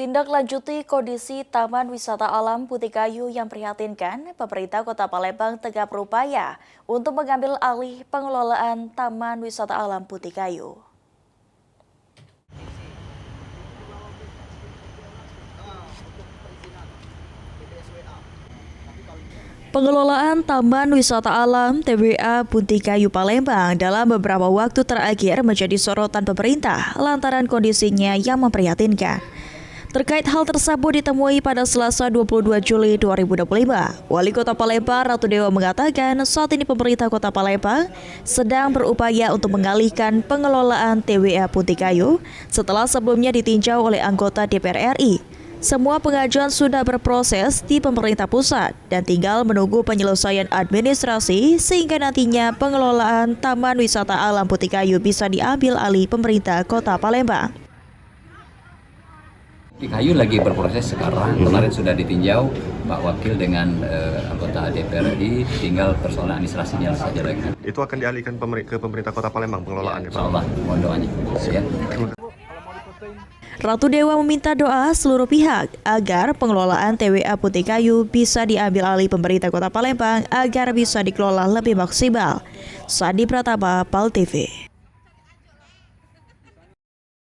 Tindaklanjuti kondisi Taman Wisata Alam Putih Kayu yang prihatinkan, pemerintah Kota Palembang tengah berupaya untuk mengambil alih pengelolaan Taman Wisata Alam Putih Kayu. Pengelolaan Taman Wisata Alam TWA Putih Kayu Palembang dalam beberapa waktu terakhir menjadi sorotan pemerintah lantaran kondisinya yang memprihatinkan. Terkait hal tersebut ditemui pada Selasa 22 Juli 2025, Wali Kota Palembang Ratu Dewa mengatakan saat ini pemerintah Kota Palembang sedang berupaya untuk mengalihkan pengelolaan TWA Putih Kayu setelah sebelumnya ditinjau oleh anggota DPR RI. Semua pengajuan sudah berproses di pemerintah pusat dan tinggal menunggu penyelesaian administrasi sehingga nantinya pengelolaan Taman Wisata Alam Putih Kayu bisa diambil alih pemerintah Kota Palembang. Putih Kayu lagi berproses sekarang, kemarin sudah ditinjau Pak Wakil dengan anggota DPR RI, tinggal persoalan administrasinya saja lagi. Itu akan dialihkan ke pemerintah Kota Palembang pengelolaannya, Pak? Insyaallah, mohon doanya. Ya. Ratu Dewa meminta doa seluruh pihak agar pengelolaan TWA Putih Kayu bisa diambil alih pemerintah Kota Palembang agar bisa dikelola lebih maksimal. Sandi Pratama, PAL TV.